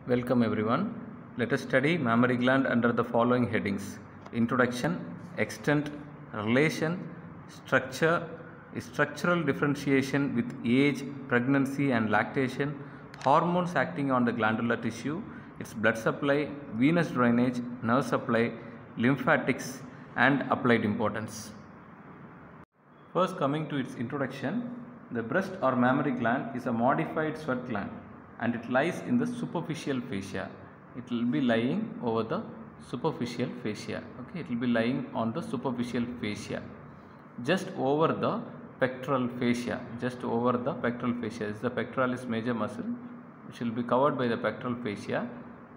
Welcome everyone. Let us study mammary gland under the following headings: Introduction, Extent, Relation, Structure, Structural differentiation with age, pregnancy and lactation, hormones acting on the glandular tissue, its blood supply, venous drainage, nerve supply, lymphatics and applied importance. First, coming to its introduction, the breast or mammary gland is a modified sweat gland and it lies in the superficial fascia. It will be lying over the superficial fascia. Okay, it will be lying on the superficial fascia, just over the pectoral fascia. Just over the pectoral fascia is the pectoralis major muscle, which will be covered by the pectoral fascia,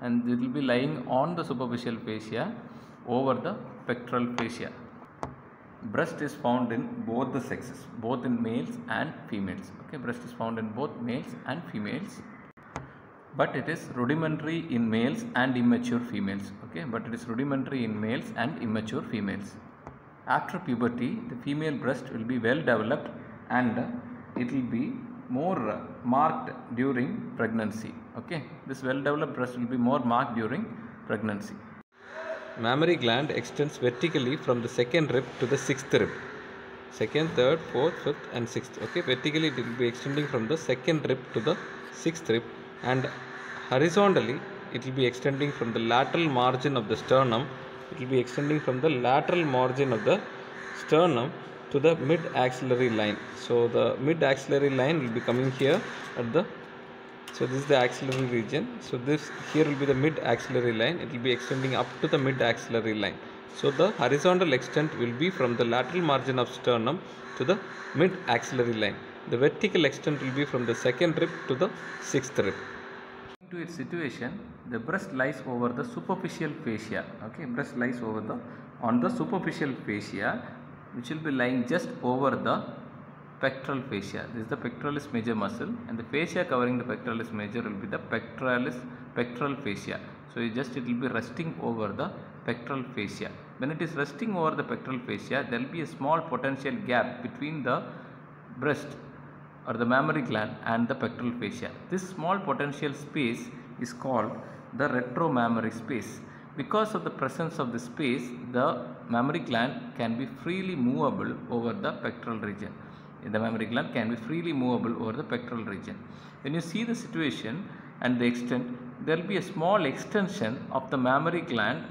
and it will be lying on the superficial fascia over the pectoral fascia. Breast is found in both the sexes, both in males and females. Okay, breast is found in both males and females, but it is rudimentary in males and immature females. Okay, but it is rudimentary in males and immature females. After puberty, the female breast will be well developed and it will be more marked during pregnancy. Okay, this well developed breast will be more marked during pregnancy. Mammary gland extends vertically from the second rib to the sixth rib. Second, third, fourth, fifth and sixth. Okay, vertically it will be extending from the second rib to the sixth rib, and horizontally it will be extending from the lateral margin of the sternum. It will be extending from the lateral margin of the sternum to the mid axillary line. So the mid axillary line will be coming here at the, so this is the axillary region. So this here will be the mid axillary line. It will be extending up to the mid axillary line. So the horizontal extent will be from the lateral margin of sternum to the mid axillary line. The vertical extent will be from the second rib to the sixth rib. To its situation, the breast lies over the superficial fascia. Okay, breast lies over the on the superficial fascia, which will be lying just over the pectoral fascia. This is the pectoralis major muscle, and the fascia covering the pectoralis major will be the pectoral fascia. So it will be resting over the pectoral fascia. When it is resting over the pectoral fascia, there will be a small potential gap between the breast or the mammary gland and the pectoral fascia. This small potential space is called the retromammary space. Because of the presence of the space, the mammary gland can be freely movable over the pectoral region. The mammary gland can be freely movable over the pectoral region. When you see the situation and the extent, there will be a small extension of the mammary gland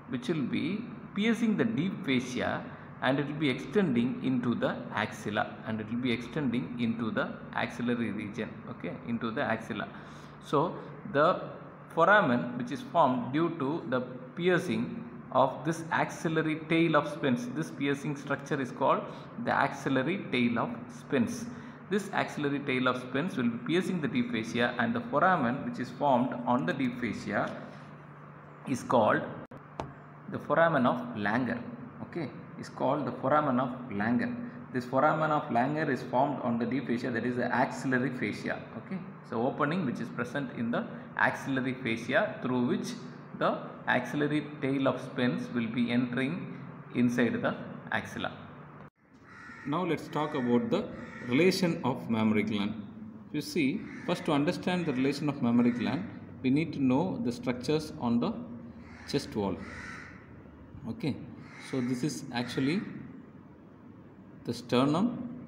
which will be piercing the deep fascia, and it will be extending into the axilla, and it will be extending into the axillary region. Okay, into the axilla. So the foramen which is formed due to the piercing of this axillary tail of Spence, this piercing structure is called the axillary tail of Spence. This axillary tail of Spence will be piercing the deep fascia, and the foramen which is formed on the deep fascia is called the foramen of Langer. Okay, is called the foramen of Langer. This foramen of Langer is formed on the deep fascia, that is the axillary fascia. Okay, so opening which is present in the axillary fascia, through which the axillary tail of Spence will be entering inside the axilla. Now let's talk about the relation of mammary gland. You see, first, to understand the relation of mammary gland, we need to know the structures on the chest wall. Okay, so this is actually the sternum,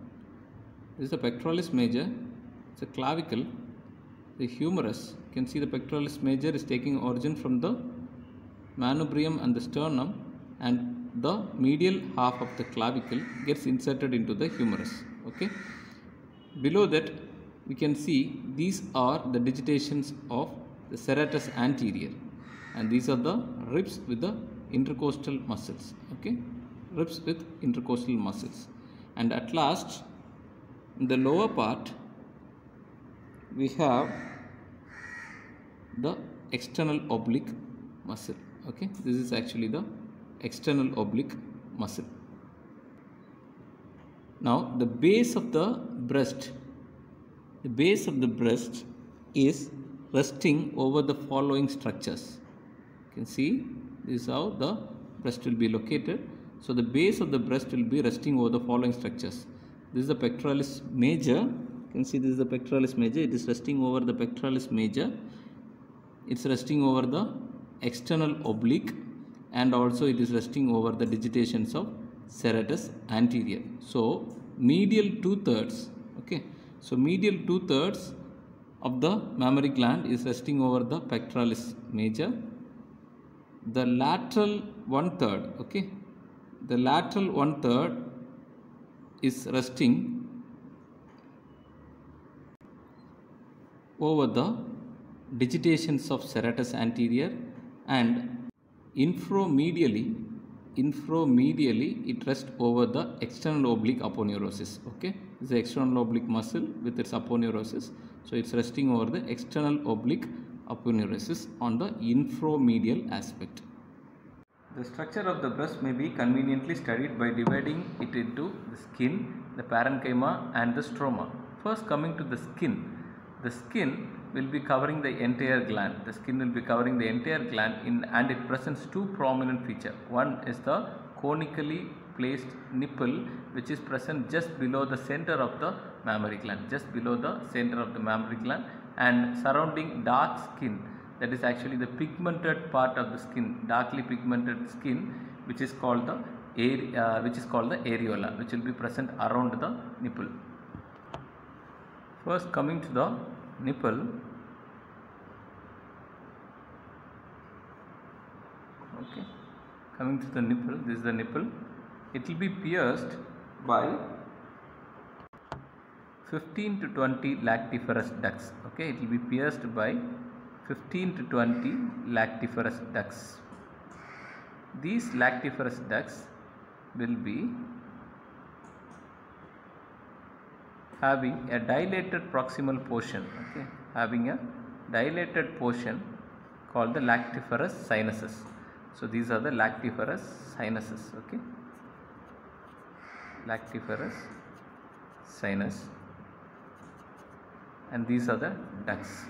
this is the pectoralis major, it's a clavicle, the humerus. You can see the pectoralis major is taking origin from the manubrium and the sternum, and the medial half of the clavicle gets inserted into the humerus. Okay, below that we can see these are the digitations of the serratus anterior, and these are the ribs with the intercostal muscles. Okay, ribs with intercostal muscles, and at last in the lower part we have the external oblique muscle. Okay, this is actually the external oblique muscle. Now the base of the breast is resting over the following structures. You can see this is how the breast will be located. So the base of the breast will be resting over the following structures. This is the pectoralis major. You can see this is the pectoralis major. It is resting over the pectoralis major. it's resting over the external oblique, and also it is resting over the digitations of serratus anterior. So medial 2/3, okay, so medial 2/3 of the mammary gland is resting over the pectoralis major. The lateral 1/3, okay, the lateral 1/3 is resting over the digitations of serratus anterior, and inframedially it rests over the external oblique aponeurosis. Okay, this is the external oblique muscle with its aponeurosis, so it's resting over the external oblique aponeurosis on the inframedial aspect. The structure of the breast may be conveniently studied by dividing it into the skin, the parenchyma and the stroma. First, coming to the skin will be covering the entire gland. The skin will be covering the entire gland and it presents two prominent features. One is the conically placed nipple, which is present just below the center of the mammary gland, and surrounding dark skin, that is actually the pigmented part of the skin, darkly pigmented skin, which is called the areola, which will be present around the nipple. First, coming to the nipple, okay, coming to the nipple, this is the nipple. It will be pierced by 15 to 20 lactiferous ducts. Okay, it will be pierced by 15 to 20 lactiferous ducts. These lactiferous ducts will be having a dilated proximal portion, okay, having a dilated portion called the lactiferous sinuses. So these are the lactiferous sinuses, okay, lactiferous sinus, and these are the ducts,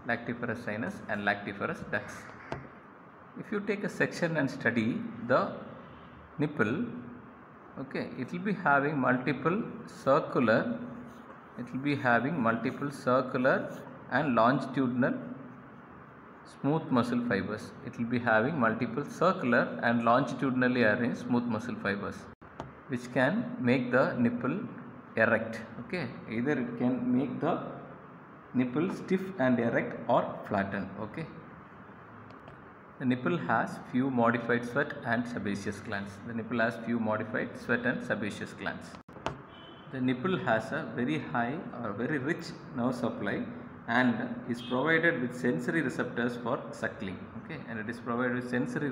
lactiferous sinus and lactiferous ducts. If you take a section and study the nipple, okay, it will be having multiple circular and longitudinal smooth muscle fibers. It will be having multiple circular and longitudinally arranged smooth muscle fibers, which can make the nipple erect. Okay, either it can make the nipple stiff and erect or flattened. Okay, the nipple has few modified sweat and sebaceous glands. The nipple has few modified sweat and sebaceous glands. The nipple has a very high or very rich nerve supply and is provided with sensory receptors for suckling. Okay, and it is provided with sensory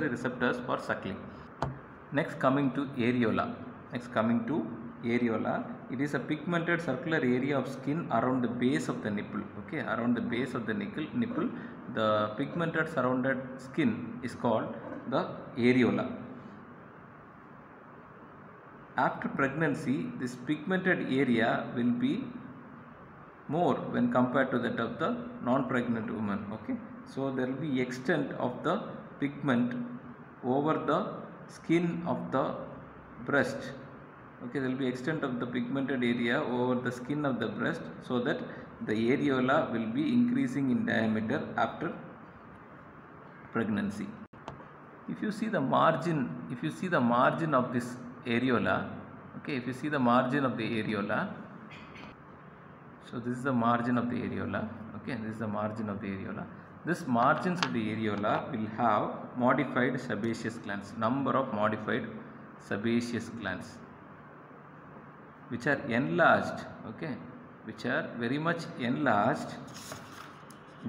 receptors for suckling. Next, coming to areola. It is a pigmented circular area of skin around the base of the nipple. Okay, around the base of the nipple, the pigmented surrounded skin is called the areola. After pregnancy, this pigmented area will be more when compared to that of the non-pregnant woman. Okay, so there will be extent of the pigment over the skin of the breast. Okay, there will be extent of the pigmented area over the skin of the breast, so that the areola will be increasing in diameter after pregnancy. If you see the margin of this areola, okay, if you see the margin of the areola, so this is the margin of the areola. Okay, this is the margin of the areola. This margins of the areola will have modified sebaceous glands, number of modified sebaceous glands, which are enlarged, okay, which are very much enlarged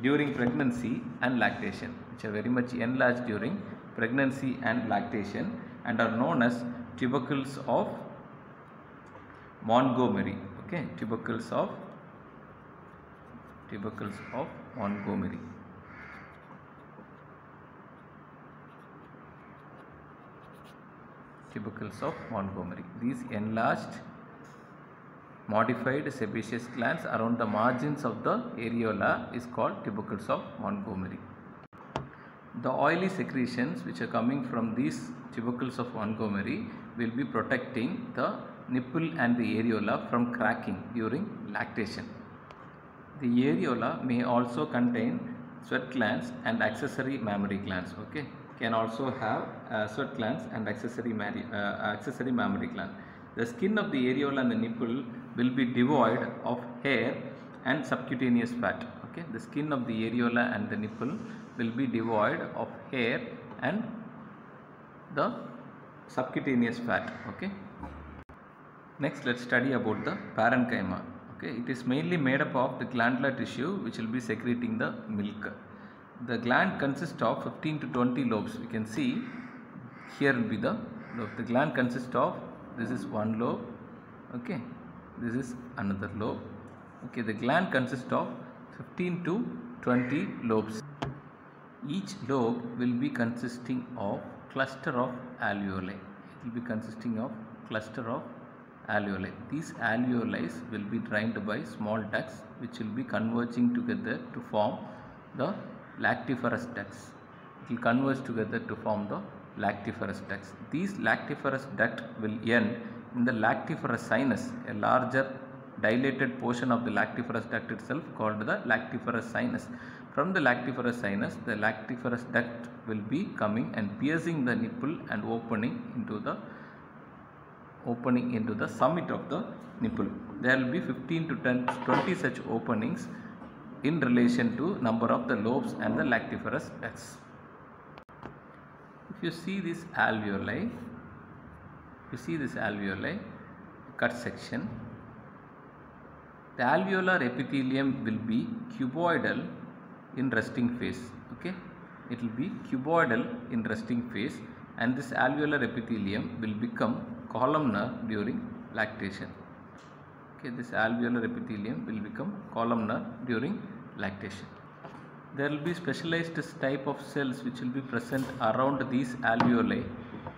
during pregnancy and lactation, and are known as tubercles of Montgomery. Okay, tubercles of Montgomery. These enlarged modified sebaceous glands around the margins of the areola is called tubercles of Montgomery. The oily secretions which are coming from these tubercles of Montgomery will be protecting the nipple and the areola from cracking during lactation. The areola may also contain sweat glands and accessory mammary glands. Okay, can also have sweat glands and accessory mammary gland. The skin of the areola and the nipple will be devoid of hair and subcutaneous fat. Okay, the skin of the areola and the nipple will be devoid of hair and the subcutaneous fat. Okay. Next, let's study about the parenchyma. Okay, it is mainly made up of the glandular tissue which will be secreting the milk. The gland consists of 15 to 20 lobes. We can see here will be the lobe. The gland consists of, this is one lobe. Okay, this is another lobe. Okay, the gland consists of 15 to 20 lobes. Each lobe will be consisting of cluster of alveoli. It will be consisting of cluster of alveoli. These alveoli will be drained by small ducts which will be converging together to form the lactiferous ducts. It will converge together to form the lactiferous ducts. These lactiferous duct will end in the lactiferous sinus, a larger dilated portion of the lactiferous duct itself called the lactiferous sinus. From the lactiferous sinus, the lactiferous duct will be coming and piercing the nipple and opening into the summit of the nipple. There will be 15 to 20 such openings in relation to number of the lobes and the lactiferous ducts. If you see this alveoli, cut section, the alveolar epithelium will be cuboidal in resting phase. Okay, it will be cuboidal in resting phase, and this alveolar epithelium will become columnar during lactation. Okay, this alveolar epithelium will become columnar during lactation. There will be specialized type of cells which will be present around these alveoli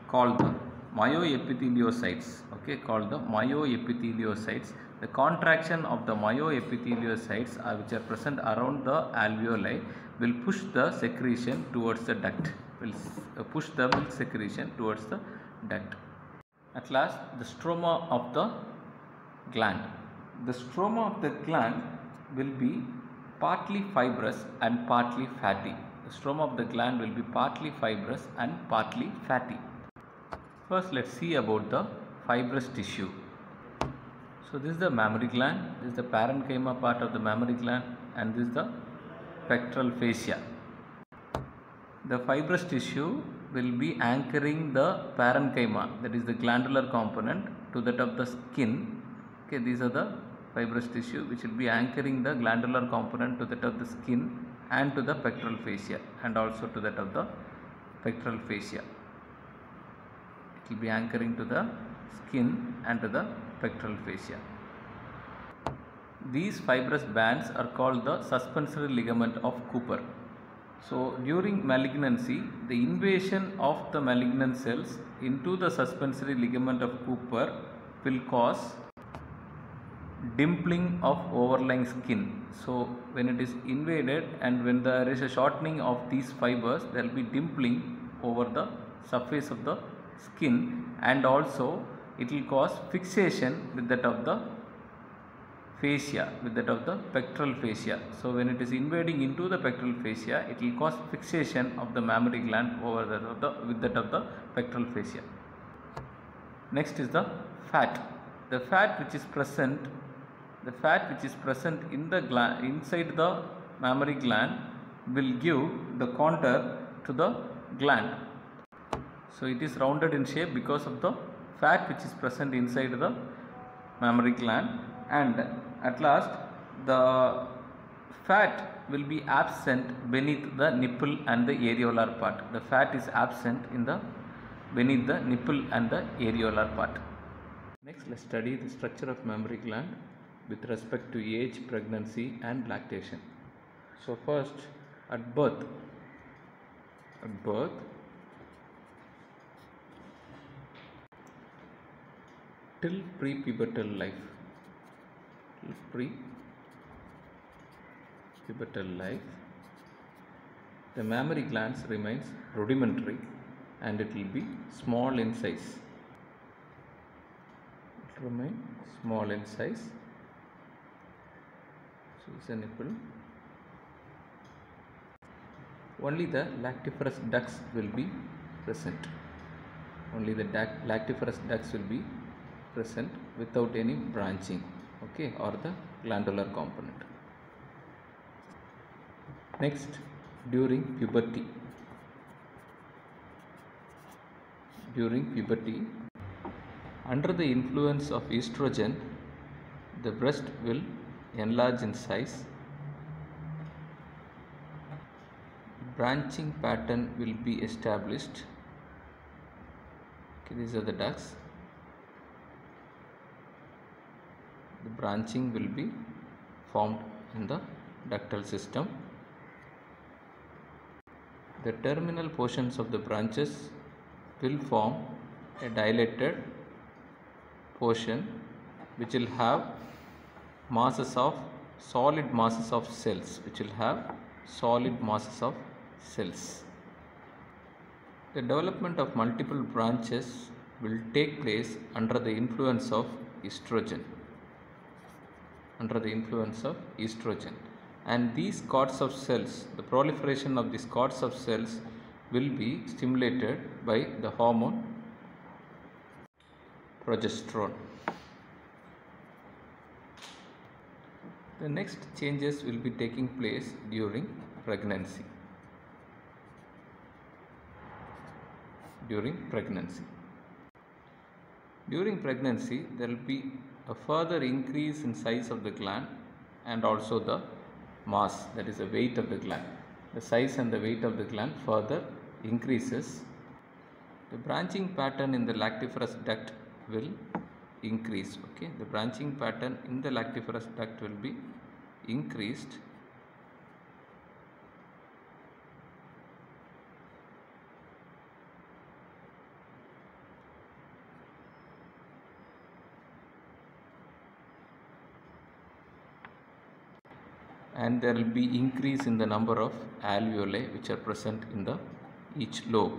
called the myoepitheliocytes. Okay, called the myoepitheliocytes. The contraction of the myoepitheliocytes which are present around the alveoli will push the secretion towards the duct. Will push the milk secretion towards the duct. At last, the stroma of the gland. The stroma of the gland will be partly fibrous and partly fatty. The stroma of the gland will be partly fibrous and partly fatty. First, let's see about the fibrous tissue. So this is the mammary gland, this is the parenchyma part of the mammary gland, and this is the pectoral fascia. The fibrous tissue will be anchoring the parenchyma, that is the glandular component, to that of the skin. Okay, these are the fibrous tissue which will be anchoring the glandular component to that of the skin and to the pectoral fascia, and also to that of the pectoral fascia. It will be anchoring to the skin and to the pectoral fascia. These fibrous bands are called the suspensory ligament of Cooper. So during malignancy, the invasion of the malignant cells into the suspensory ligament of Cooper will cause dimpling of overlying skin. So when it is invaded and when there is a shortening of these fibers, there will be dimpling over the surface of the skin, and also it will cause fixation with that of the fascia, with that of the pectoral fascia. So when it is invading into the pectoral fascia, it will cause fixation of the mammary gland over with that of the pectoral fascia. Next is the fat. The fat which is present in the gland, inside the mammary gland, will give the contour to the gland. So it is rounded in shape because of the fat which is present inside the mammary gland, and at last the fat will be absent beneath the nipple and the areolar part. The fat is absent beneath the nipple and the areolar part. Next, let's study the structure of mammary gland with respect to age, pregnancy and lactation. So first, at birth till prepubertal life, the mammary glands remains rudimentary and it will be small in size. It will remain small in size. is a nipple. Only the lactiferous ducts will be present. Only the lactiferous ducts will be present without any branching, okay, or the glandular component. Next, during puberty. During puberty, under the influence of estrogen, the breast will enlarge in size. Branching pattern will be established. Okay, these are the ducts. The branching will be formed in the ductal system. The terminal portions of the branches will form a dilated portion which will have solid masses of cells, The development of multiple branches will take place under the influence of estrogen. And these cords of cells, the proliferation of these cords of cells will be stimulated by the hormone progesterone. The next changes will be taking place during pregnancy. During pregnancy, there will be a further increase in size of the gland and also the mass, that is the weight of the gland. The size and the weight of the gland further increases. The branching pattern in the lactiferous duct will increase. Okay, the branching pattern in the lactiferous duct will be increased. And there will be increase in the number of alveoli which are present in each lobe.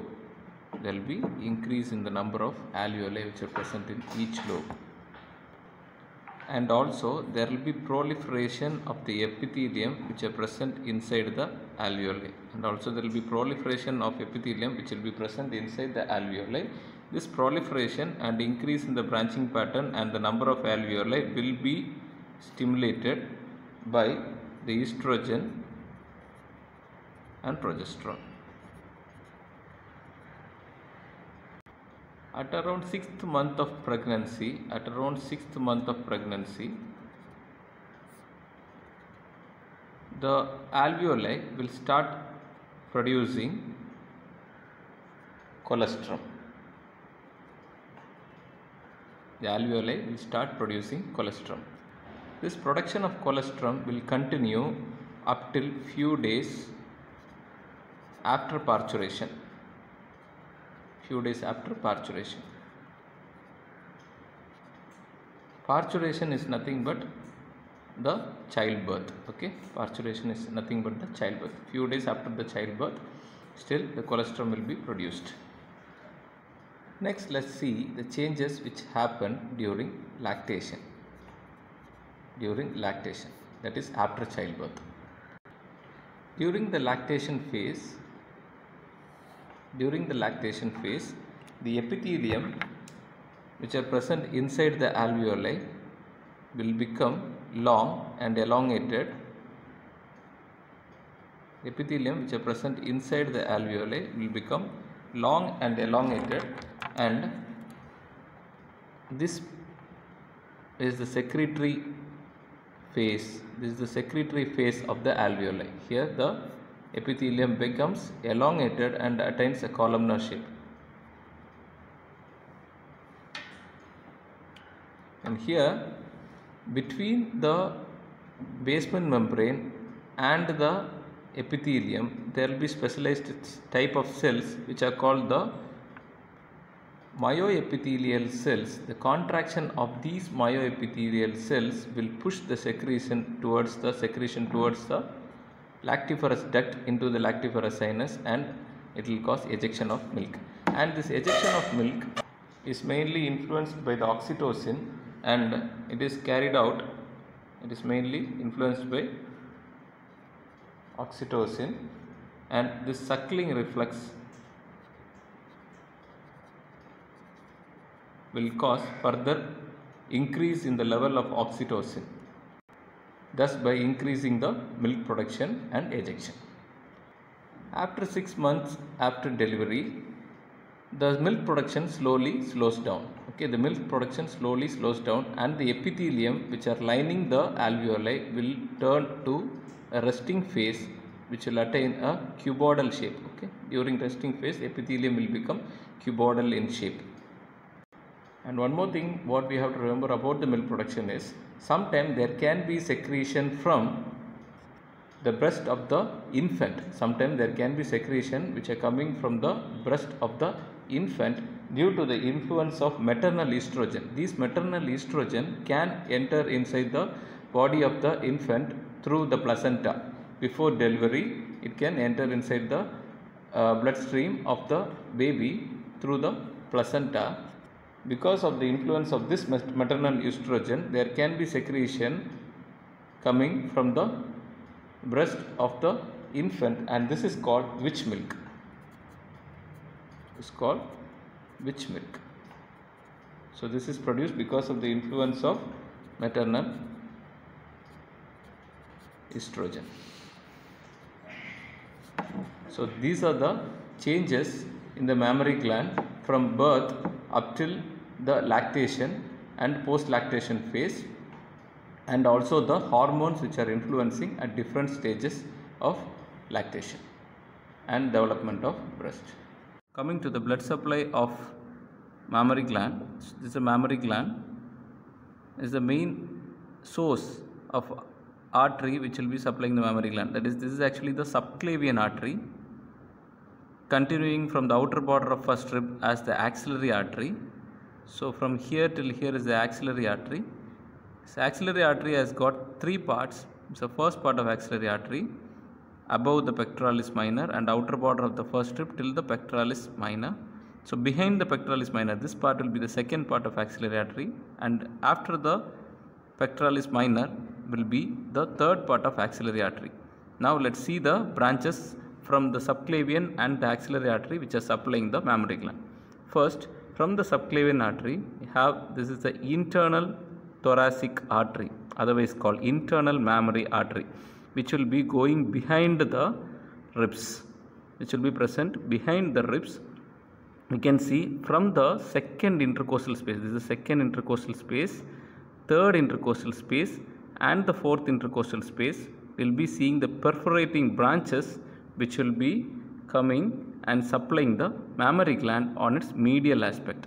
There will be increase in the number of alveoli which are present in each lobe. And also there will be proliferation of the epithelium which are present inside the alveoli. This proliferation and increase in the branching pattern and the number of alveoli will be stimulated by the estrogen and progesterone. At around 6th month of pregnancy, the alveoli will start producing colostrum. This production of colostrum will continue up till few days after parturition. Parturition is nothing but the childbirth. Okay, Few days after the childbirth, still the colostrum will be produced. Next, let's see the changes which happen during lactation. That is after childbirth. During the lactation phase, the epithelium which are present inside the alveoli will become long and elongated. And this is the secretory phase. Of the alveoli. Here the epithelium becomes elongated and attains a columnar shape. And here, between the basement membrane and the epithelium, there will be specialized type of cells which are called the myoepithelial cells. The contraction of these myoepithelial cells will push the secretion towards the lactiferous duct into the lactiferous sinus, and it will cause ejection of milk. And this ejection of milk is mainly influenced by the oxytocin, and it is carried out It is mainly influenced by oxytocin, and this suckling reflex will cause further increase in the level of oxytocin, thus by increasing the milk production and ejection. After 6 months after delivery, the milk production slowly slows down. Okay, the milk production slowly slows down, and the epithelium which are lining the alveoli will turn to a resting phase, which will attain a cuboidal shape. Okay, during resting phase, epithelium will become cuboidal in shape. And one more thing what we have to remember about the milk production is, sometimes there can be secretion from the breast of the infant. Sometimes there can be secretion which are coming from the breast of the infant due to the influence of maternal estrogen. These maternal estrogen can enter inside the body of the infant through the placenta. Before delivery, it can enter inside the bloodstream of the baby through the placenta. Because of the influence of this maternal estrogen, there can be secretion coming from the breast of the infant, and this is called witch milk. It's called witch milk. So this is produced because of the influence of maternal estrogen. So these are the changes in the mammary gland from birth up till the lactation and post lactation phase, and also the hormones which are influencing at different stages of lactation and development of breast. Coming to the blood supply of mammary gland, this is a mammary gland is the main source of artery which will be supplying the mammary gland. That is, this is actually the subclavian artery, continuing from the outer border of first rib as the axillary artery. So from here till here is the axillary artery. So axillary artery has got three parts. It's the first part of axillary artery above the pectoralis minor and outer border of the first rib till the pectoralis minor. So behind the pectoralis minor, this part will be the second part of axillary artery, and after the pectoralis minor will be the third part of axillary artery. Now let's see the branches from the subclavian and the axillary artery which are supplying the mammary gland. First, from the subclavian artery, we have, this is the internal thoracic artery, otherwise called internal mammary artery, which will be going behind the ribs, which will be present behind the ribs. We can see from the second intercostal space, this is the second intercostal space, third intercostal space and the fourth intercostal space, we will be seeing the perforating branches which will be coming and supplying the mammary gland on its medial aspect,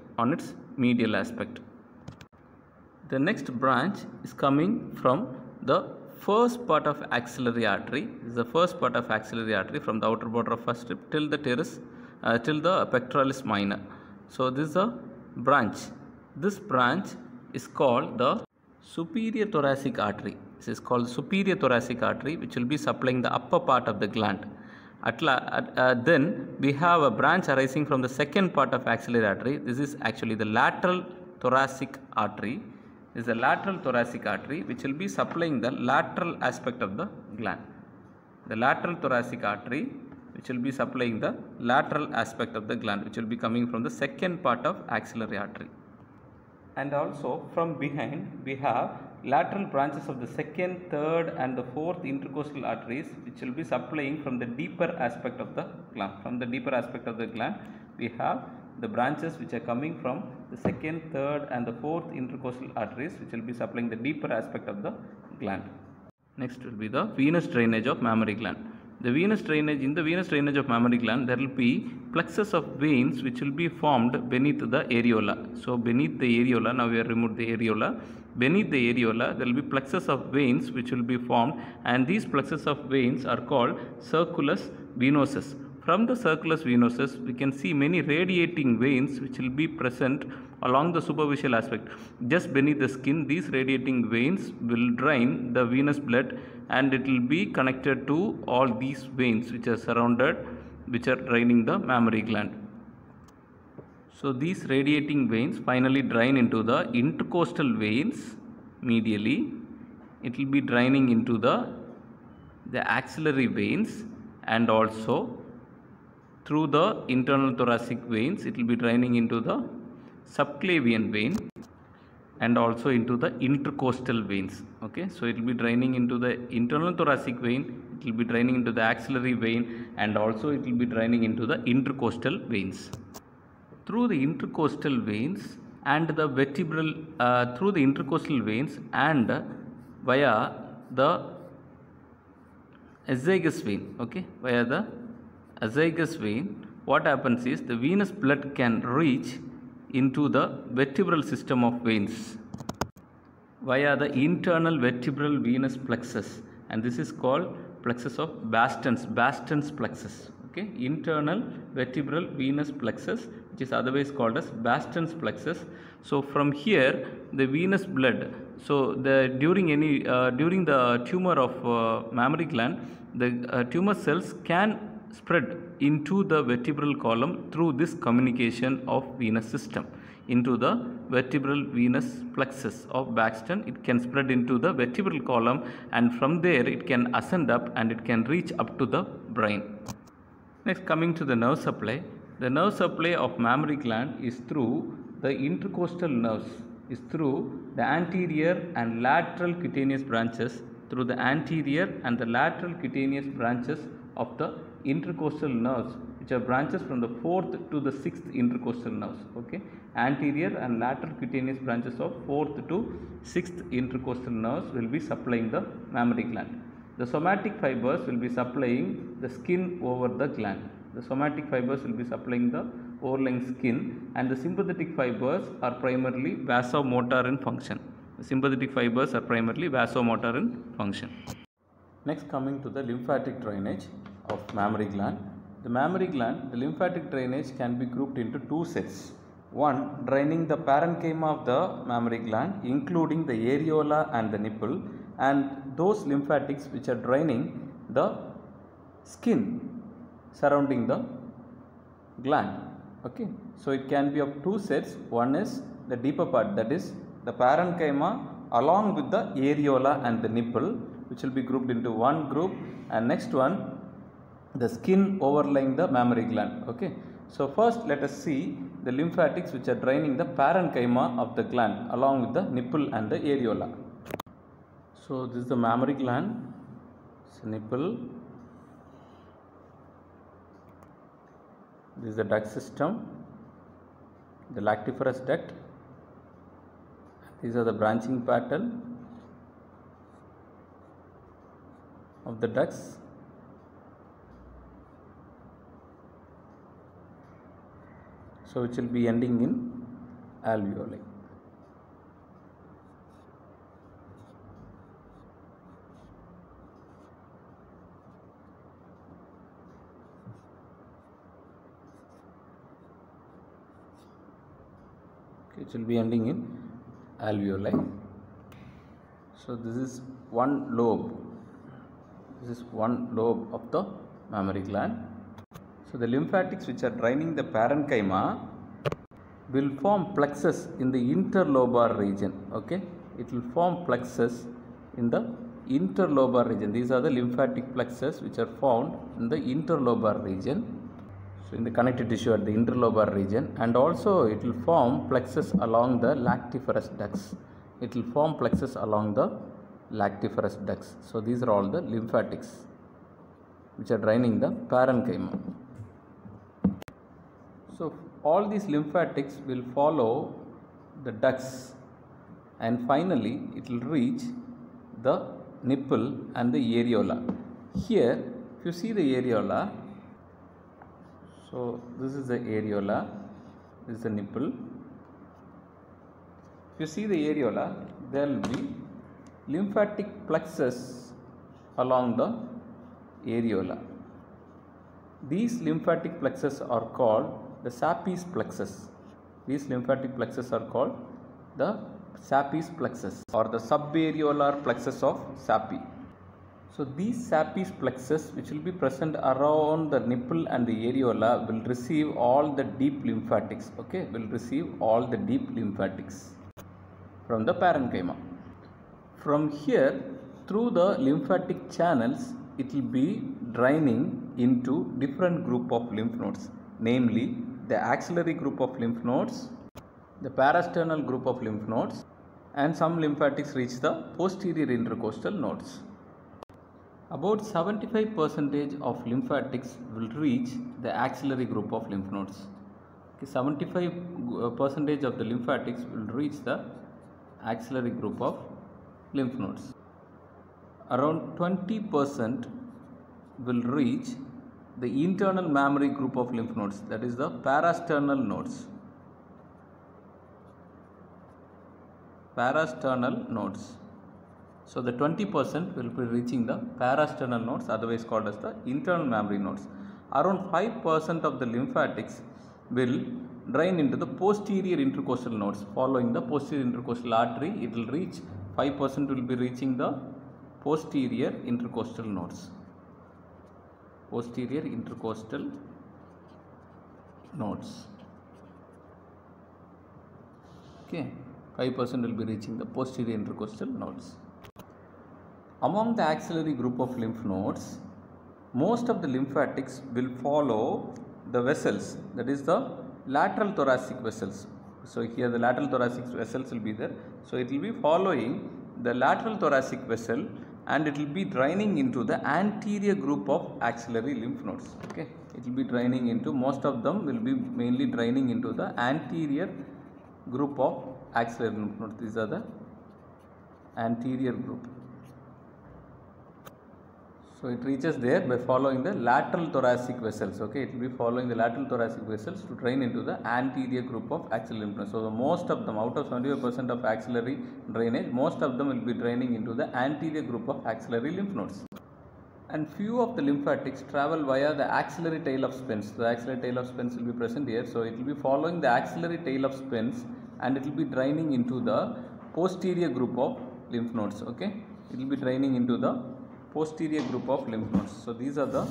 The next branch is coming from the first part of axillary artery. This is the first part of axillary artery from the outer border of first rib till the pectoralis minor. So this is a branch. This branch is called the superior thoracic artery. This is called superior thoracic artery, which will be supplying the upper part of the gland. Then we have a branch arising from the second part of axillary artery. This is actually the lateral thoracic artery. This is the lateral thoracic artery which will be supplying the lateral aspect of the gland. The lateral thoracic artery which will be supplying the lateral aspect of the gland, which will be coming from the second part of axillary artery. And also from behind we have lateral branches of the second, third and the fourth intercostal arteries which will be supplying from the deeper aspect of the gland. From the deeper aspect of the gland we have the branches which are coming from the second, third and the fourth intercostal arteries which will be supplying the deeper aspect of the gland. Next will be the venous drainage of mammary gland. The venous drainage, in the venous drainage of mammary gland there will be plexus of veins which will be formed beneath the areola. So beneath the areola, now we have removed the areola. Beneath the areola there will be plexus of veins which will be formed, and these plexus of veins are called circulus venosus. From the circulus venosus we can see many radiating veins which will be present along the superficial aspect. Just beneath the skin, these radiating veins will drain the venous blood, and it will be connected to all these veins which are surrounded, which are draining the mammary gland. So these radiating veins finally drain into the intercostal veins medially, it will be draining into the axillary veins, and also through the internal thoracic veins it will be draining into the subclavian vein and also into the intercostal veins. Okay, so it will be draining into the internal thoracic vein, it will be draining into the axillary vein, and also it will be draining into the intercostal veins. Through the intercostal veins and the vertebral, through the intercostal veins and via the azygous vein, okay, via the azygous vein, what happens is the venous blood can reach into the vertebral system of veins via the internal vertebral venous plexus, and this is called plexus of Baston's plexus. Okay, internal vertebral venous plexus, which is otherwise called as Baston's plexus. So from here the venous blood, so during the tumor of mammary gland, the tumor cells can spread into the vertebral column through this communication of venous system into the vertebral venous plexus of Baston. It can spread into the vertebral column, and from there it can ascend up and it can reach up to the brain. Next, coming to the nerve supply. The nerve supply of mammary gland is through the intercostal nerves, is through the anterior and lateral cutaneous branches, through the anterior and the lateral cutaneous branches of the intercostal nerves, which are branches from the 4th to the 6th intercostal nerves. Okay, anterior and lateral cutaneous branches of 4th to 6th intercostal nerves will be supplying the mammary gland. The somatic fibers will be supplying the skin over the gland. The somatic fibers will be supplying the overlying skin, and the sympathetic fibers are primarily vasomotor in function. The sympathetic fibers are primarily vasomotor in function. Next, coming to the lymphatic drainage of mammary gland. The mammary gland, the lymphatic drainage can be grouped into two sets. One, draining the parenchyma of the mammary gland, including the areola and the nipple, and those lymphatics which are draining the skin surrounding the gland. Okay, so it can be of two sets. One is the deeper part, that is the parenchyma along with the areola and the nipple, which will be grouped into one group, and next one the skin overlying the mammary gland. Okay, so first let us see the lymphatics which are draining the parenchyma of the gland along with the nipple and the areola. So this is the mammary gland, it's a nipple, this is the duct system, the lactiferous duct, these are the branching pattern of the ducts. So which will be ending in alveoli. Okay, it will be ending in alveoli. So this is one lobe. This is one lobe of the mammary gland. So the lymphatics which are draining the parenchyma will form plexus in the interlobar region. Okay, it will form plexus in the interlobar region. These are the lymphatic plexus which are found in the interlobar region. So in the connective tissue at the interlobar region, and also it will form plexus along the lactiferous ducts. It will form plexus along the lactiferous ducts. So these are all the lymphatics which are draining the parenchyma. So all these lymphatics will follow the ducts, and finally it will reach the nipple and the areola. Here if you see the areola, so this is the areola, this is the nipple. If you see the areola, there will be lymphatic plexus along the areola. These lymphatic plexus are called the Sappy's plexus. These lymphatic plexus are called the Sappy's plexus or the subareolar plexus of Sappy. So these Sappy's plexus which will be present around the nipple and the areola will receive all the deep lymphatics. Okay, will receive all the deep lymphatics from the parenchyma. From here, through the lymphatic channels, it will be draining into different group of lymph nodes, namely the axillary group of lymph nodes, the parasternal group of lymph nodes, and some lymphatics reach the posterior intercostal nodes. About 75% of lymphatics will reach the axillary group of lymph nodes. 75% of the lymphatics will reach the axillary group of lymph nodes. Around 20% will reach the internal mammary group of lymph nodes, that is the parasternal nodes. Parasternal nodes. So the 20% will be reaching the parasternal nodes, otherwise called as the internal mammary nodes. Around 5% of the lymphatics will drain into the posterior intercostal nodes. Following the posterior intercostal artery, it will reach 5% will be reaching the posterior intercostal nodes. Posterior intercostal nodes. Okay, 5% will be reaching the posterior intercostal nodes. Among the axillary group of lymph nodes, most of the lymphatics will follow the vessels, that is the lateral thoracic vessels. So here the lateral thoracic vessels will be there. So it will be following the lateral thoracic vessel and it will be draining into the anterior group of axillary lymph nodes. Okay, it will be draining into, most of them will be mainly draining into the anterior group of axillary lymph nodes. These are the anterior group. So it reaches there by following the lateral thoracic vessels. Okay, it will be following the lateral thoracic vessels to drain into the anterior group of axillary lymph nodes. So the most of them, out of 75% of axillary drainage, most of them will be draining into the anterior group of axillary lymph nodes. And few of the lymphatics travel via the axillary tail of Spence. The axillary tail of Spence will be present here. So it will be following the axillary tail of Spence and it will be draining into the posterior group of lymph nodes. Okay, it will be draining into the posterior group of lymph nodes. So these are the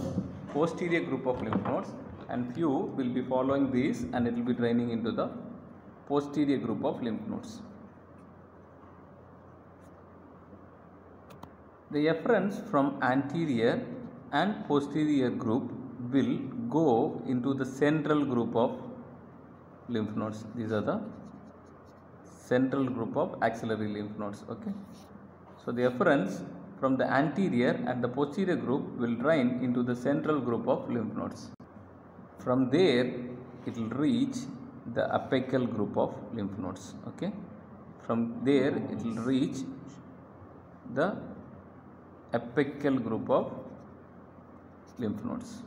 posterior group of lymph nodes and few will be following these and it will be draining into the posterior group of lymph nodes. The efferents from anterior and posterior group will go into the central group of lymph nodes. These are the central group of axillary lymph nodes. Okay, so the efferents from the anterior and the posterior group will drain into the central group of lymph nodes. From there, it will reach the apical group of lymph nodes. Okay, from there it will reach the apical group of lymph nodes.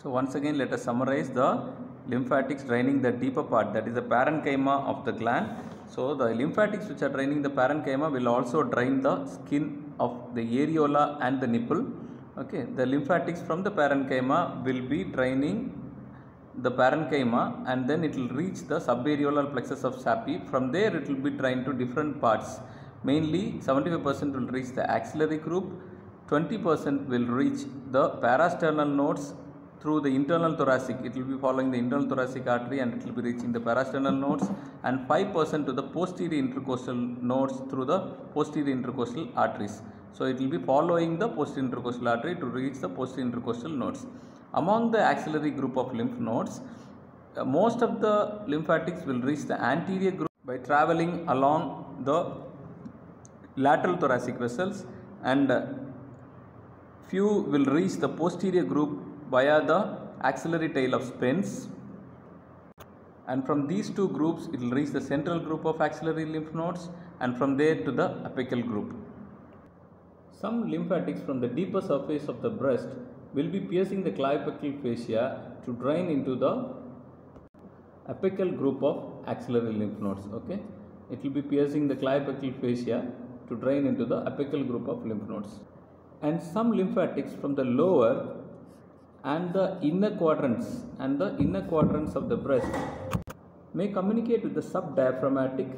So once again, let us summarize the lymphatics draining the deeper part, that is the parenchyma of the gland. So the lymphatics which are draining the parenchyma will also drain the skin of the areola and the nipple. Okay, the lymphatics from the parenchyma will be draining the parenchyma and then it will reach the subareolar plexus of Sappi. From there it will be drained to different parts. Mainly 75% will reach the axillary group, 20% will reach the parasternal nodes through the internal thoracic. It will be following the internal thoracic artery and it will be reaching the parasternal nodes, and 5% to the posterior intercostal nodes through the posterior intercostal arteries. So it will be following the posterior intercostal artery to reach the posterior intercostal nodes. Among the axillary group of lymph nodes, most of the lymphatics will reach the anterior group by traveling along the lateral thoracic vessels, and few will reach the posterior group via the axillary tail of Spence, and from these two groups it will reach the central group of axillary lymph nodes and from there to the apical group. Some lymphatics from the deeper surface of the breast will be piercing the clavicle fascia to drain into the apical group of axillary lymph nodes. Okay, it will be piercing the clavicle fascia to drain into the apical group of lymph nodes. And some lymphatics from the lower and the inner quadrants of the breast may communicate with the subdiaphragmatic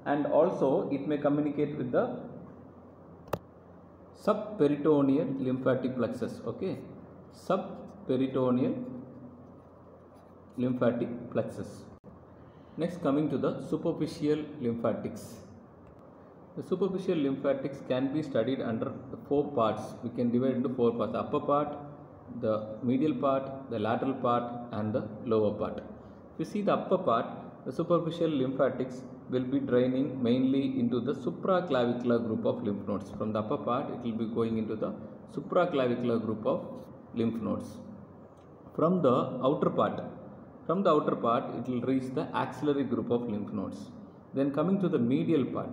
and also it may communicate with the subperitoneal lymphatic plexus. Okay, subperitoneal lymphatic plexus. Next, coming to the superficial lymphatics. The superficial lymphatics can be studied under four parts. We can divide into four parts: the upper part, the medial part, the lateral part, and the lower part. If you see the upper part, the superficial lymphatics will be draining mainly into the supraclavicular group of lymph nodes. From the upper part, it will be going into the supraclavicular group of lymph nodes. From the outer part, it will reach the axillary group of lymph nodes. Then coming to the medial part,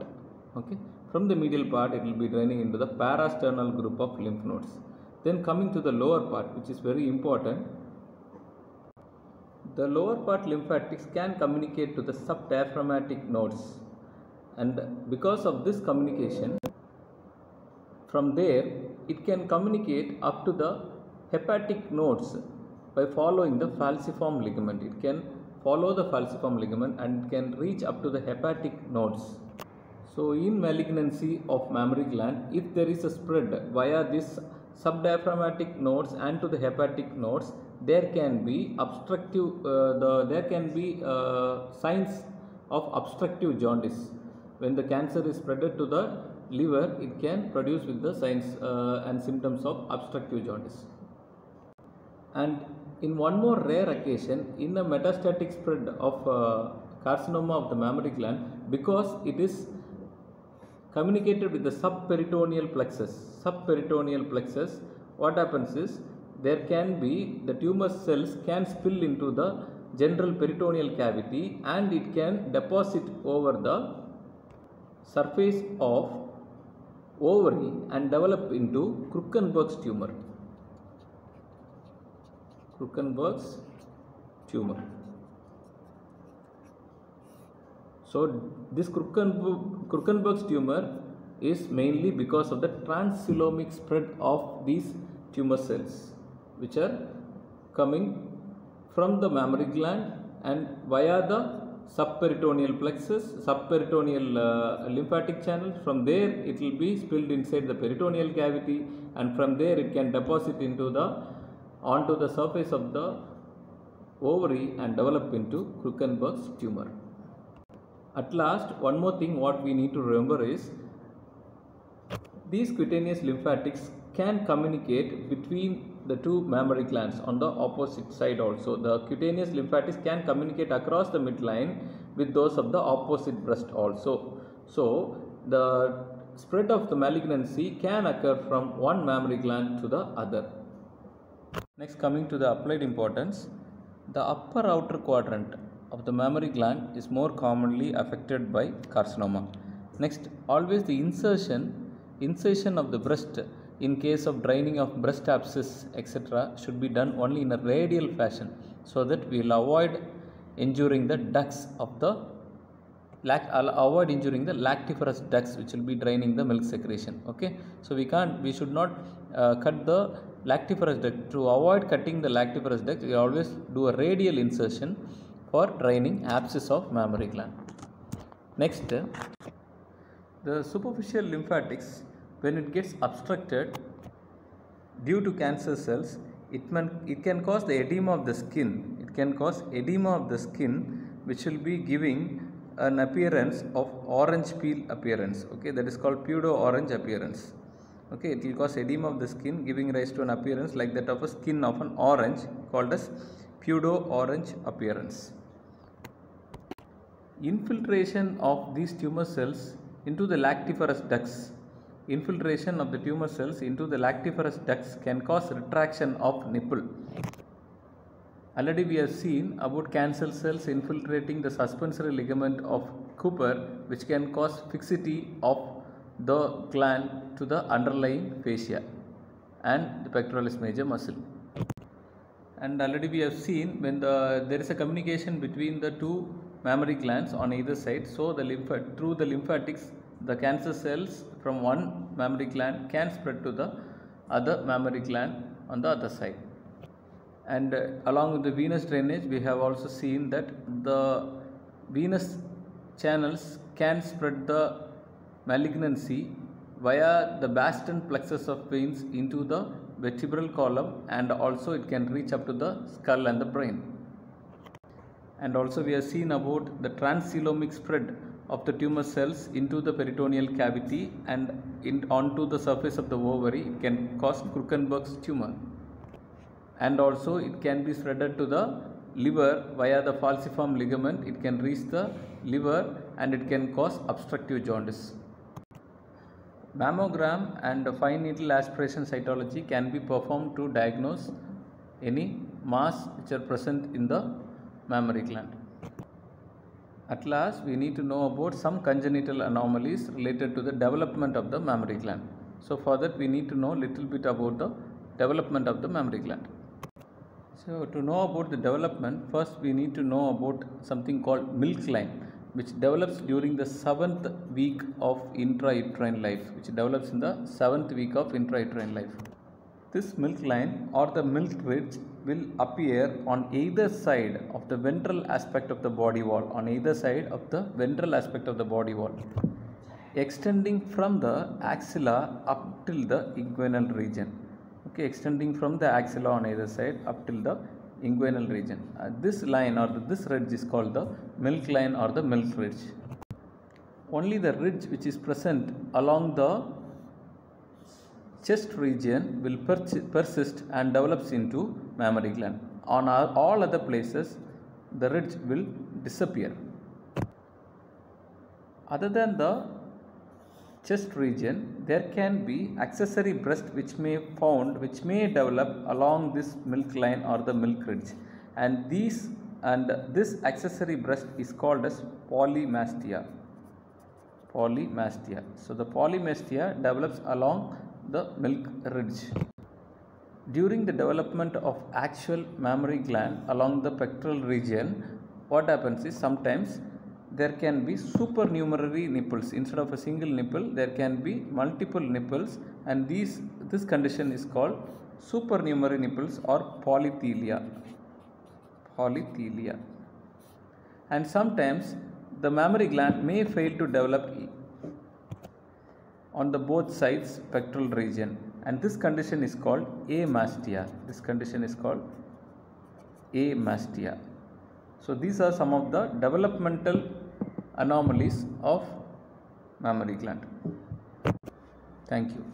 okay, from the medial part it will be draining into the parasternal group of lymph nodes. Then coming to the lower part, which is very important, the lower part lymphatics can communicate to the subdiaphragmatic nodes, and because of this communication, from there it can communicate up to the hepatic nodes by following the falciform ligament. It can follow the falciform ligament and can reach up to the hepatic nodes. So in malignancy of mammary gland, if there is a spread via this subdiaphragmatic nodes and to the hepatic nodes, there can be signs of obstructive jaundice. When the cancer is spread to the liver, it can produce with the signs and symptoms of obstructive jaundice. And in one more rare occasion, in a metastatic spread of carcinoma of the mammary gland, because it is communicated with the subperitoneal plexus, what happens is there can be the tumor cells can spill into the general peritoneal cavity and it can deposit over the surface of ovary and develop into Krukenberg's tumor. So this Krukenberg's tumor is mainly because of the transcoelomic spread of these tumor cells, which are coming from the mammary gland and via the subperitoneal lymphatic channel. From there it will be spilled inside the peritoneal cavity, and from there it can deposit onto the surface of the ovary and develop into Krukenberg's tumor. At last, one more thing what we need to remember is these cutaneous lymphatics can communicate between the two mammary glands on the opposite side also. The cutaneous lymphatics can communicate across the midline with those of the opposite breast also. So the spread of the malignancy can occur from one mammary gland to the other. Next, coming to the applied importance, the upper outer quadrant of the mammary gland is more commonly affected by carcinoma. Next, always the insertion of the breast in case of draining of breast abscess etc. should be done only in a radial fashion, so that we will avoid injuring the ducts of the lactiferous ducts which will be draining the milk secretion. Okay, so we should not cut the lactiferous duct. To avoid cutting the lactiferous duct, we always do a radial insertion for draining abscess of mammary gland. Next, the superficial lymphatics, when it gets obstructed due to cancer cells, it can cause the edema of the skin. It can cause edema of the skin, which will be giving an appearance of orange peel appearance. Okay, that is called pseudo-orange appearance. Okay, it will cause edema of the skin, giving rise to an appearance like that of a skin of an orange, called as pseudo-orange appearance. Infiltration of these tumor cells into the lactiferous ducts. Infiltration of the tumor cells into the lactiferous ducts can cause retraction of nipple. Already we have seen about cancer cells infiltrating the suspensory ligament of Cooper, which can cause fixity of the gland to the underlying fascia and the pectoralis major muscle. And already we have seen when there is a communication between the two mammary glands on either side, so through the lymphatics, the cancer cells from one mammary gland can spread to the other mammary gland on the other side. And along with the venous drainage, we have also seen that the venous channels can spread the malignancy via the Baston plexus of veins into the vertebral column, and also it can reach up to the skull and the brain. And also we have seen about the transcoelomic spread of the tumor cells into the peritoneal cavity and onto the surface of the ovary. It can cause Krukenberg's tumor. And also it can be spreaded to the liver via the falciform ligament. It can reach the liver and it can cause obstructive jaundice. Mammogram and fine needle aspiration cytology can be performed to diagnose any mass which are present in the mammary gland. At last, we need to know about some congenital anomalies related to the development of the mammary gland. So for that we need to know little bit about the development of the mammary gland. So to know about the development, first we need to know about something called milk line, which develops during the 7th week of intrauterine life, which develops in the 7th week of intrauterine life. This milk line or the milk ridge will appear on either side of the ventral aspect of the body wall, extending from the axilla up till the inguinal region. Okay, extending from the axilla on either side up till the inguinal region. This line or this ridge is called the milk line or the milk ridge. Only the ridge which is present along the chest region will persist and develops into mammary gland. On all other places, the ridge will disappear. Other than the chest region, there can be accessory breast which may develop along this milk line or the milk ridge, and this accessory breast is called as polymastia. So the polymastia develops along the milk ridge. During the development of actual mammary gland along the pectoral region, what happens is sometimes there can be supernumerary nipples. Instead of a single nipple, there can be multiple nipples, and this condition is called supernumerary nipples or polythelia. And sometimes the mammary gland may fail to develop on the both sides pectoral region, and this condition is called amastia. So these are some of the developmental anomalies of mammary gland. Thank you.